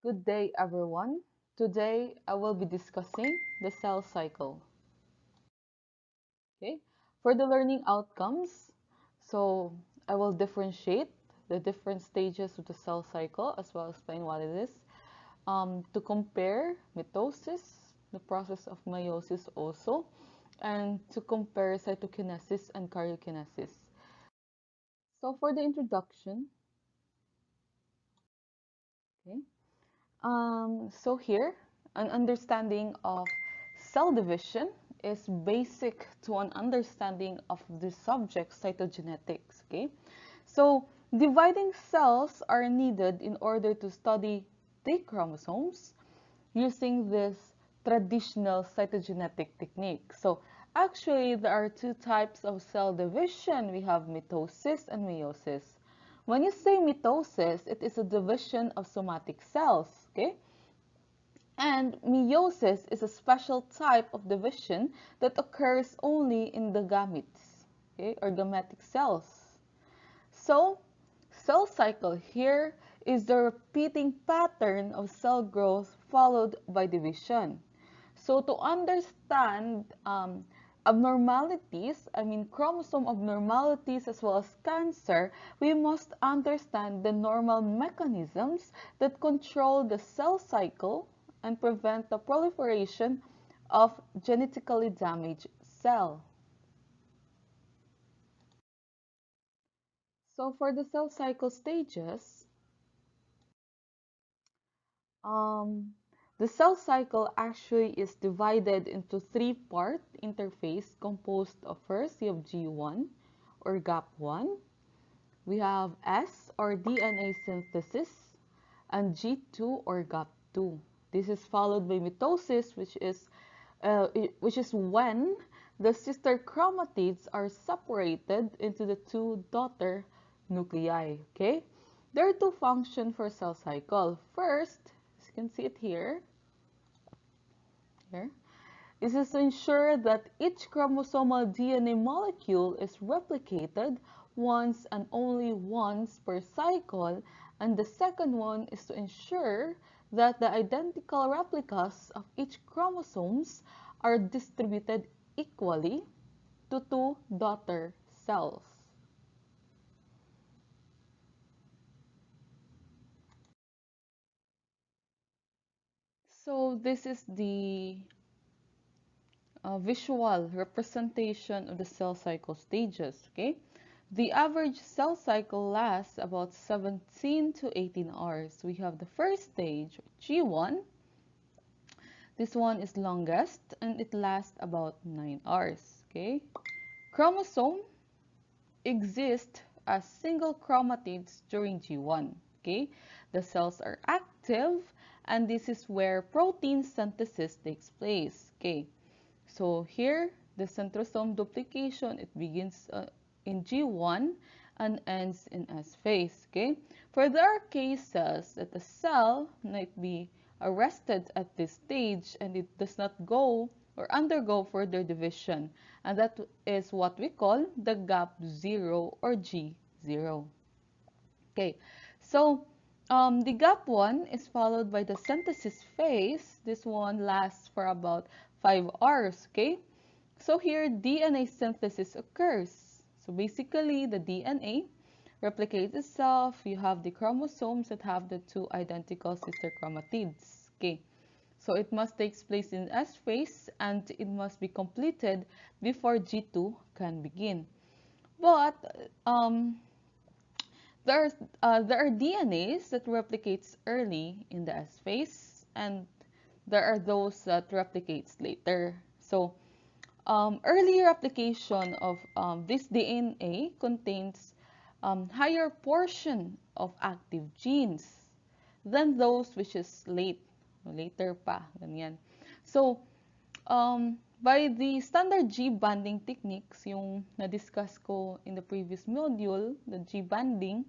Good day, everyone. Today, I will be discussing the cell cycle. Okay, for the learning outcomes, so I will differentiate the different stages of the cell cycle as well as explain what it is. To compare mitosis, the process of meiosis also, and to compare cytokinesis and karyokinesis. So for the introduction, okay, so here, an understanding of cell division is basic to an understanding of the subject cytogenetics, okay? So dividing cells are needed in order to study the chromosomes using this traditional cytogenetic technique. So actually, there are two types of cell division. We have mitosis and meiosis. When you say mitosis, it is a division of somatic cells, okay? And meiosis is a special type of division that occurs only in the gametes, okay, or gametic cells. So, cell cycle here is the repeating pattern of cell growth followed by division. So, to understand abnormalities, I mean chromosome abnormalities as well as cancer, we must understand the normal mechanisms that control the cell cycle and prevent the proliferation of genetically damaged cell. So for the cell cycle stages, Um, the cell cycle actually is divided into three-part interface composed of first you have G1 or GAP1, we have S or DNA synthesis, and G2 or GAP2. This is followed by mitosis, which is when the sister chromatids are separated into the two daughter nuclei. Okay, there are two functions for cell cycle. First, as you can see it here, this is to ensure that each chromosomal DNA molecule is replicated once and only once per cycle, and the second one is to ensure that the identical replicas of each chromosomes are distributed equally to two daughter cells. So this is the visual representation of the cell cycle stages, okay? The average cell cycle lasts about 17 to 18 hours. We have the first stage, G1. This one is longest and it lasts about 9 hours, okay? Chromosome exist as single chromatids during G1, okay? The cells are active and this is where protein synthesis takes place, okay? So here, the centrosome duplication, it begins in G1 and ends in S phase, okay? For there are cases that the cell might be arrested at this stage and it does not go or undergo further division. And that is what we call the gap 0 or G0. Okay, so the gap 1 is followed by the synthesis phase. This one lasts for about 5 hours, okay? So here, DNA synthesis occurs. So basically, the DNA replicates itself. You have the chromosomes that have the two identical sister chromatids, okay? So it must take place in S phase and it must be completed before G2 can begin. But there's, there are DNAs that replicates early in the S phase, and there are those that replicates later. So, early replication of this DNA contains higher portion of active genes than those which is later pa, ganyan. So, by the standard G banding techniques, yung na-discuss ko in the previous module, the G banding,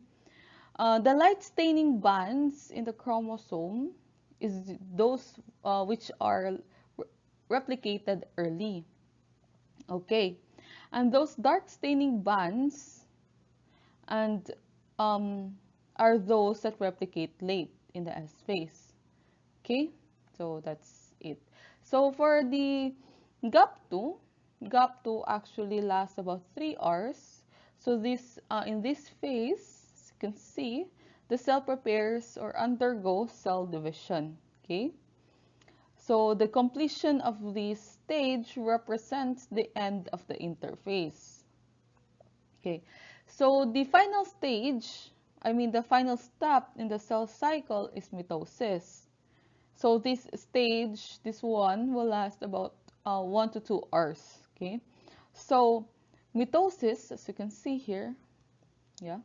the light staining bands in the chromosome is those which are replicated early. Okay, and those dark staining bands and are those that replicate late in the S phase. Okay, so that's it. So for the GAP2, GAP2 actually lasts about 3 hours. So this in this phase, as you can see, the cell prepares or undergoes cell division. Okay, so the completion of this stage represents the end of the interphase. Okay, so the final stage, the final step in the cell cycle is mitosis. So this stage, this one, will last about 1 to 2 hours. Okay, so mitosis, as you can see here, yeah,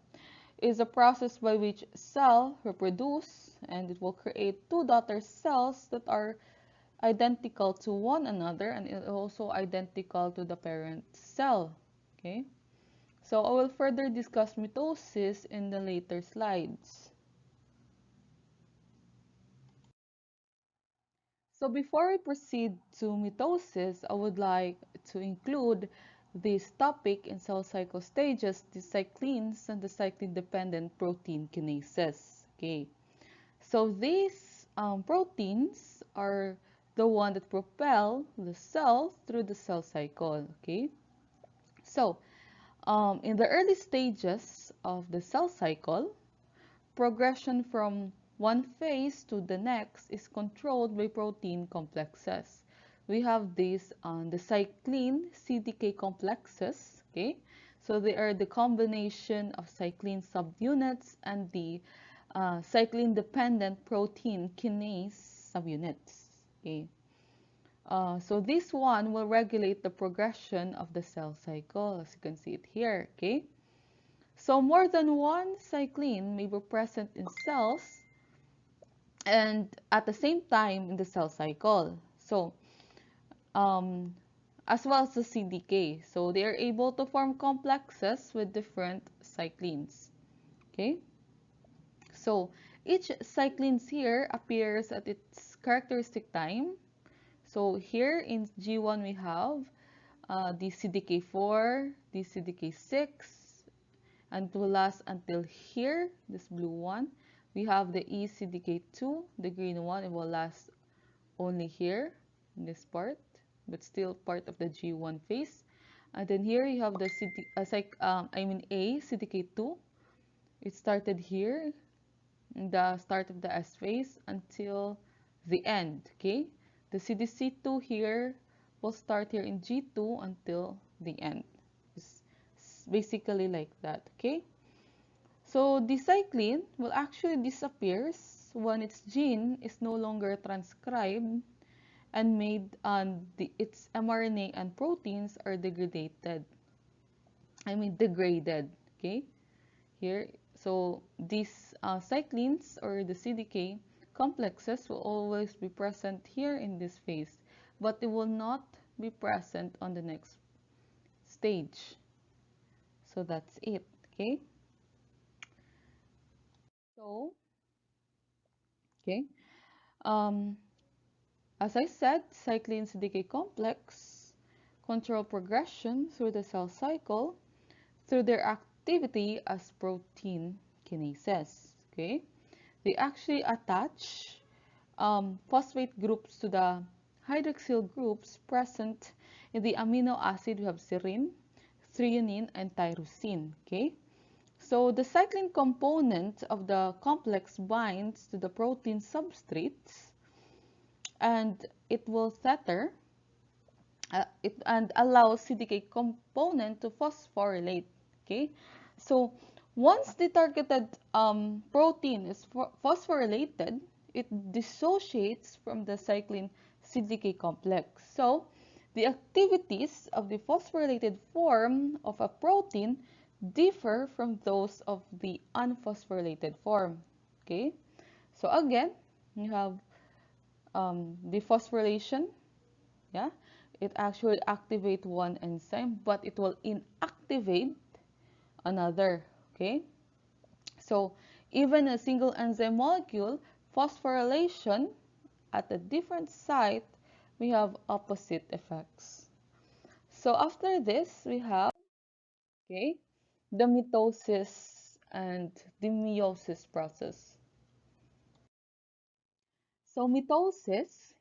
is a process by which cell reproduce and it will create two daughter cells that are identical to one another and also identical to the parent cell. Okay, so I will further discuss mitosis in the later slides. So before we proceed to mitosis, I would like to include this topic in cell cycle stages, the cyclins and the cyclin-dependent protein kinases. Okay, so these proteins are the one that propel the cell through the cell cycle. Okay, so in the early stages of the cell cycle, progression from one phase to the next is controlled by protein complexes. We have these the cyclin CDK complexes, okay? So they are the combination of cyclin subunits and the cyclin-dependent protein kinase subunits, okay? So this one will regulate the progression of the cell cycle, as you can see it here, okay? So more than one cyclin may be present in cells and at the same time in the cell cycle. So um, as well as the CDK. So they are able to form complexes with different cyclins. Okay. So each cyclins here appears at its characteristic time. So here in G1 we have the CDK4, the CDK6, and it will last until here, this blue one. We have the ECDK2, the green one. It will last only here, in this part, but still part of the G1 phase. And then here you have the A CDK2. It started here, in the start of the S phase until the end. Okay, the CDC2 here will start here in G2 until the end. It's basically like that. Okay. So the cyclin will actually disappears when its gene is no longer transcribed and made and its mRNA and proteins are degraded. Okay, here. So these cyclins or the CDK complexes will always be present here in this phase, but it will not be present on the next stage. So that's it. Okay. So okay. Um, As I said, cyclins decay complex control progression through the cell cycle through their activity as protein kinases. Okay, they actually attach phosphate groups to the hydroxyl groups present in the amino acid. We have serine, threonine, and tyrosine. Okay, so the cyclin component of the complex binds to the protein substrates and it will tether and allows CDK component to phosphorylate. Okay, so once the targeted protein is phosphorylated, it dissociates from the cyclin CDK complex. So the activities of the phosphorylated form of a protein differ from those of the unphosphorylated form. Okay, so again, you have the phosphorylation, yeah, it actually activate one enzyme, but it will inactivate another. Okay, so even a single enzyme molecule phosphorylation at a different site, we have opposite effects. So after this, we have okay the mitosis and the meiosis process. So mitosis,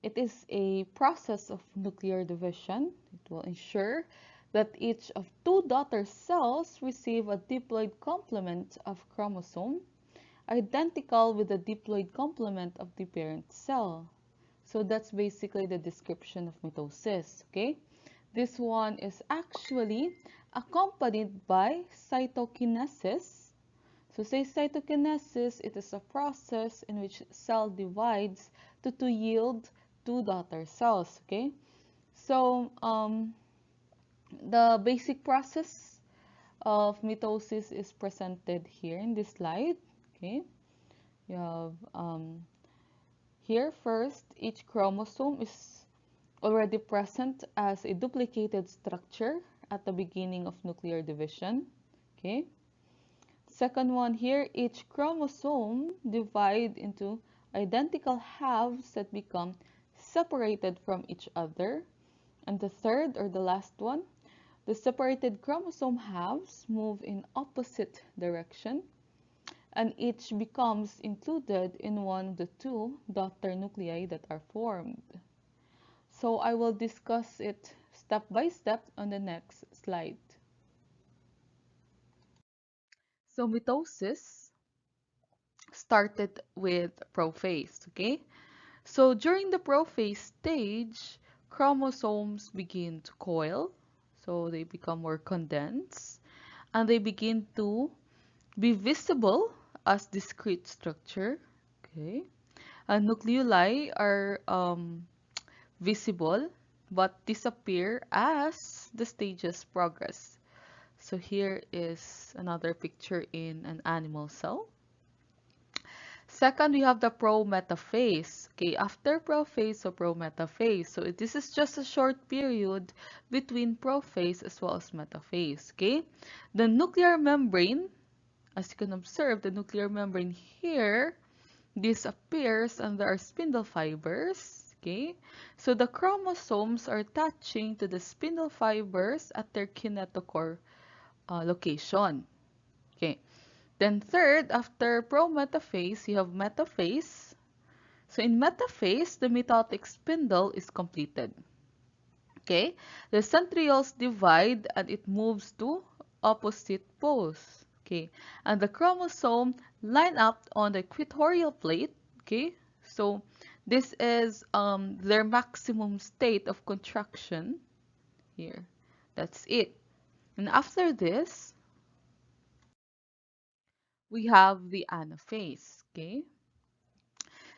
it is a process of nuclear division. It will ensure that each of two daughter cells receive a diploid complement of chromosome identical with the diploid complement of the parent cell. So that's basically the description of mitosis, okay? This one is actually accompanied by cytokinesis. So say cytokinesis, it is a process in which cell divides to yield two daughter cells, okay? So the basic process of mitosis is presented here in this slide, okay? You have here first, each chromosome is already present as a duplicated structure at the beginning of nuclear division, okay? Second one here, each chromosome divide into identical halves that become separated from each other. And the third or the last one, the separated chromosome halves move in opposite direction and each becomes included in one of the two daughter nuclei that are formed. So I will discuss it step by step on the next slide. So mitosis started with prophase, okay? So during the prophase stage, chromosomes begin to coil, so they become more condensed, and they begin to be visible as discrete structure, okay? And nucleoli are visible but disappear as the stages progress. So here is another picture in an animal cell. Second, we have the pro-metaphase. Okay, after prophase, so pro-metaphase. So this is just a short period between prophase as well as metaphase. Okay, the nuclear membrane, as you can observe, the nuclear membrane here disappears and there are spindle fibers. Okay, so the chromosomes are attaching to the spindle fibers at their kinetochore location. Okay. Then third, after pro-metaphase, you have metaphase. So in metaphase, the mitotic spindle is completed. Okay, the centrioles divide and it moves to opposite poles. Okay, and the chromosome line up on the equatorial plate. Okay, so this is their maximum state of contraction here. That's it. And after this, we have the anaphase. Okay,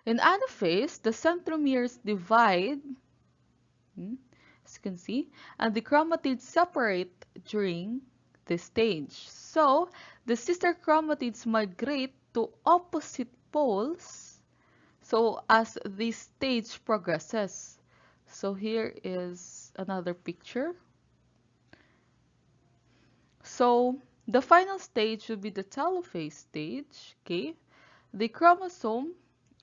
in anaphase, the centromeres divide, as you can see, and the chromatids separate during this stage. So, the sister chromatids migrate to opposite poles, so as this stage progresses. So here is another picture. So, the final stage will be the telophase stage, okay? The chromosome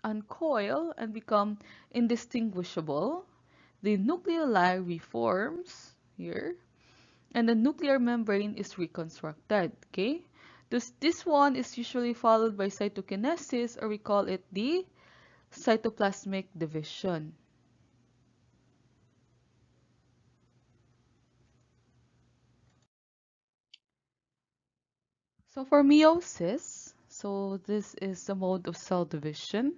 uncoil and become indistinguishable. The nucleoli reforms here, and the nuclear membrane is reconstructed, okay? This one is usually followed by cytokinesis, or we call it the cytoplasmic division. So for meiosis, so this is a mode of cell division.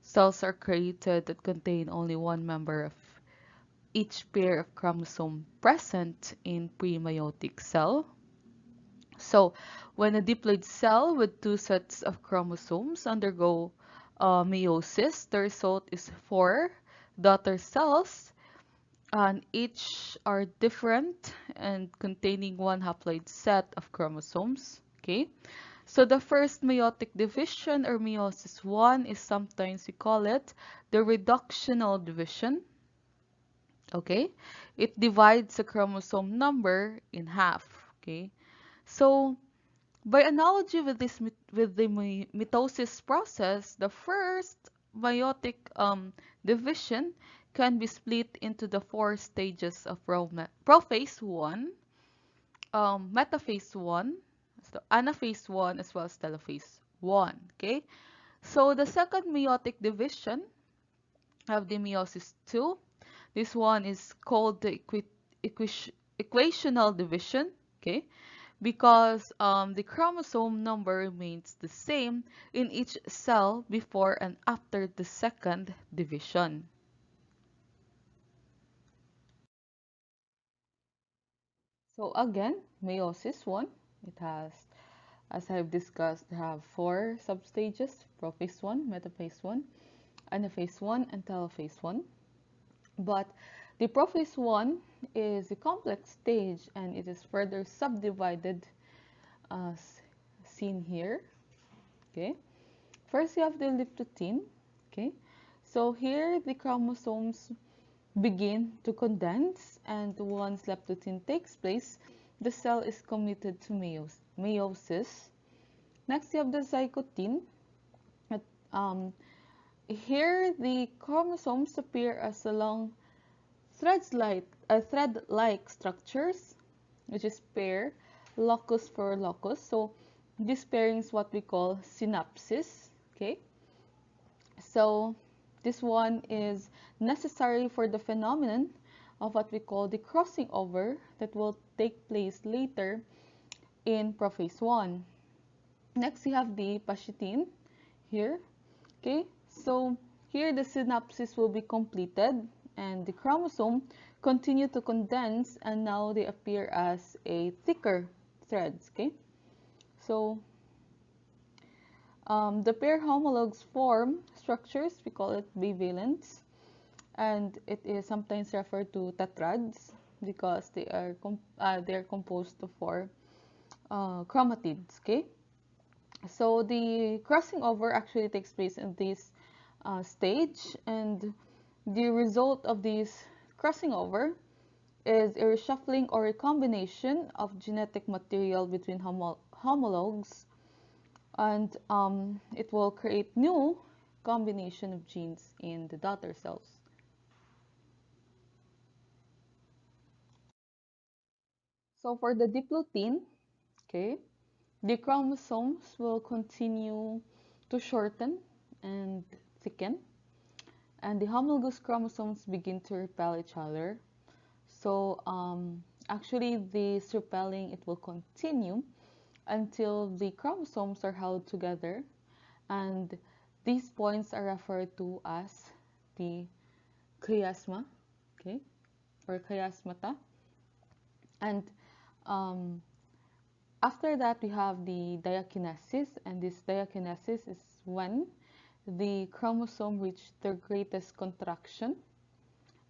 Cells are created that contain only one member of each pair of chromosome present in pre-meiotic cell. So when a diploid cell with two sets of chromosomes undergo meiosis, the result is four daughter cells, and each are different and containing one haploid set of chromosomes. Okay, so the first meiotic division or meiosis 1 is sometimes we call it the reductional division. Okay, it divides the chromosome number in half. Okay, so by analogy with this with the mitosis process, the first meiotic division can be split into the four stages of prophase 1, metaphase 1, so anaphase 1, as well as telophase 1. Okay, So the second meiotic division of the meiosis 2, this one is called the equational division, okay? Because the chromosome number remains the same in each cell before and after the second division. So again, meiosis 1, it has, as I've discussed, have 4 substages: prophase 1, metaphase 1, anaphase 1, and telophase 1. But the prophase 1 is a complex stage, and it is further subdivided as seen here. Okay. First, you have the liptotin. Okay. So here the chromosomes begin to condense, and once leptotin takes place, the cell is committed to meiosis. Next, you have the zygotin. Um, Here, the chromosomes appear as a long thread-like structures, which is pair, locus for locus. So this pairing is what we call synapsis. Okay. So this one is necessary for the phenomenon of what we call the crossing over that will take place later in prophase 1. Next, we have the pascitin here. Okay, so here the synapsis will be completed and the chromosome continue to condense, and now they appear as a thicker threads. Okay, so the pair homologues form structures, we call it bivalents, and it is sometimes referred to tetrads because they are composed of 4 chromatids. Okay, so the crossing over actually takes place in this stage, and the result of this crossing over is a reshuffling or a combination of genetic material between homologues, and it will create new combination of genes in the daughter cells. So for the diplotin, okay, the chromosomes will continue to shorten and thicken, and the homologous chromosomes begin to repel each other. So actually this repelling, it will continue until the chromosomes are held together, and these points are referred to as the chiasma, okay, or chiasmata. And um, after that, we have the diakinesis, and this diakinesis is when the chromosome reach their greatest contraction,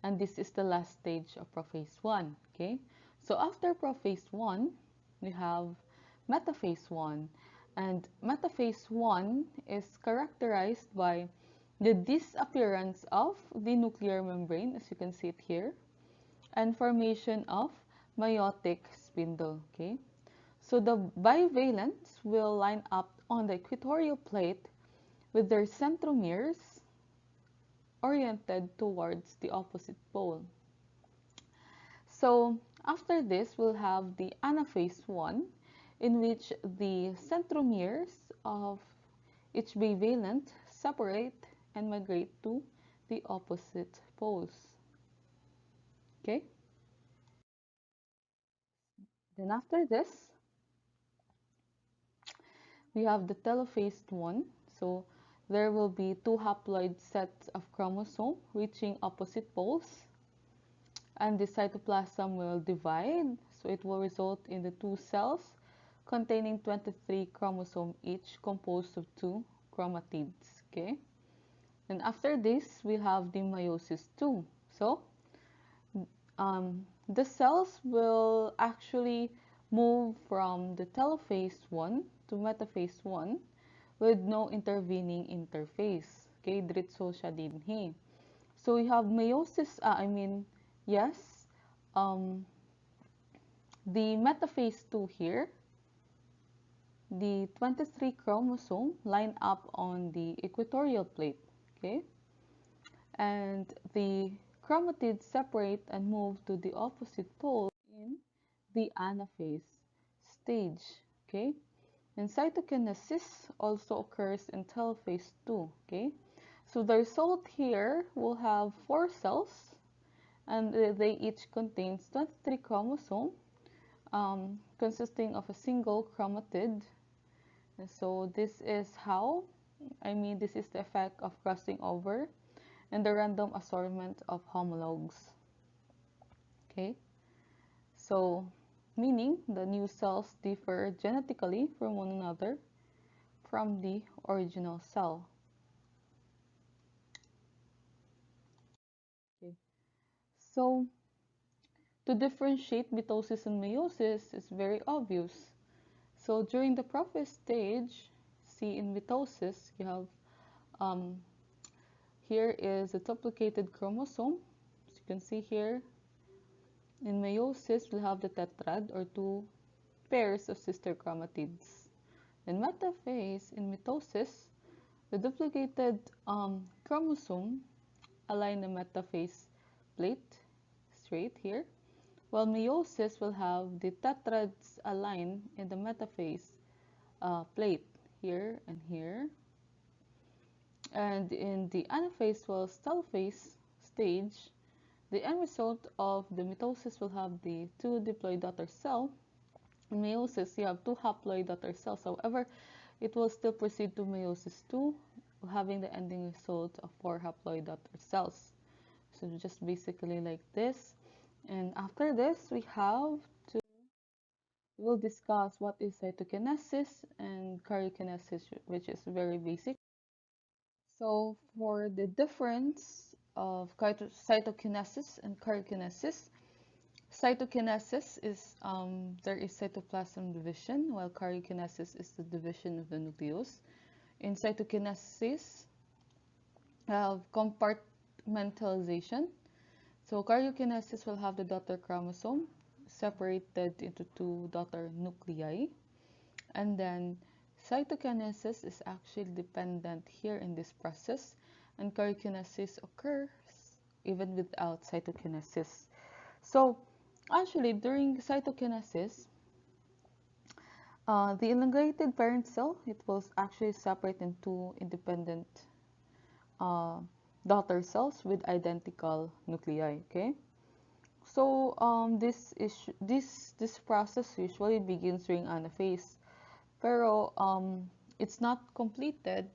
and this is the last stage of prophase 1. Okay, so after prophase 1, we have metaphase 1, and metaphase 1 is characterized by the disappearance of the nuclear membrane, as you can see it here, and formation of meiotic spindle. Okay, so the bivalents will line up on the equatorial plate with their centromeres oriented towards the opposite pole. So after this, we'll have the anaphase 1, in which the centromeres of each bivalent separate and migrate to the opposite poles. Okay? Then after this, we have the telophase 1. So there will be 2 haploid sets of chromosome reaching opposite poles, and the cytoplasm will divide, so it will result in the 2 cells containing 23 chromosomes each, composed of 2 chromatids. Okay, and after this we have the meiosis 2. So the cells will actually move from the telophase 1 to metaphase 1 with no intervening interface. Okay, diretso siya dinhi. So we have meiosis, yes, the metaphase 2 here, the 23 chromosome line up on the equatorial plate. Okay, and the chromatids separate and move to the opposite pole in the anaphase stage. Okay, And cytokinesis also occurs in telophase 2, okay? So the result here will have 4 cells, and they each contains 23 chromosomes, consisting of a single chromatid. And so this is how, this is the effect of crossing over and the random assortment of homologs. Okay, so meaning the new cells differ genetically from one another from the original cell. Okay, so to differentiate mitosis and meiosis is very obvious. So during the prophase stage, see in mitosis, you have here is a duplicated chromosome. As you can see here, in meiosis, we'll have the tetrad or 2 pairs of sister chromatids. In metaphase, in mitosis, the duplicated chromosome align the metaphase plate straight here, while meiosis will have the tetrads align in the metaphase plate here and here. And in the anaphase, well, telophase stage, the end result of the mitosis will have the 2 diploid daughter cell. In meiosis, you have 2 haploid daughter cells. However, it will still proceed to meiosis 2, having the ending result of 4 haploid daughter cells. So just basically like this. And after this, we'll discuss what is cytokinesis and karyokinesis, which is very basic. So for the difference of cytokinesis and karyokinesis, cytokinesis is there is cytoplasm division, while karyokinesis is the division of the nucleus. In cytokinesis, we have compartmentalization. So karyokinesis will have the daughter chromosome separated into 2 daughter nuclei, and then cytokinesis is actually dependent here in this process, and karyokinesis occurs even without cytokinesis. So actually during cytokinesis, the elongated parent cell, it will actually separate into independent uh, daughter cells with identical nuclei. Okay, so this process usually begins during anaphase, pero it's not completed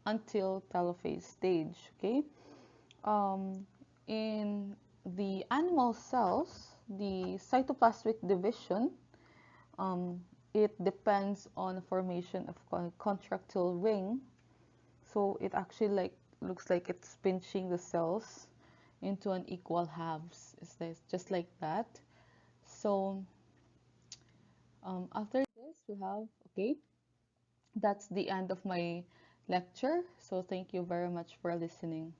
until telophase stage. Okay, in the animal cells, the cytoplasmic division, um, it depends on the formation of contractile ring. So it actually looks like it's pinching the cells into an equal halves. Is this just like that? So after this, we have, okay, that's the end of my lecture. So thank you very much for listening.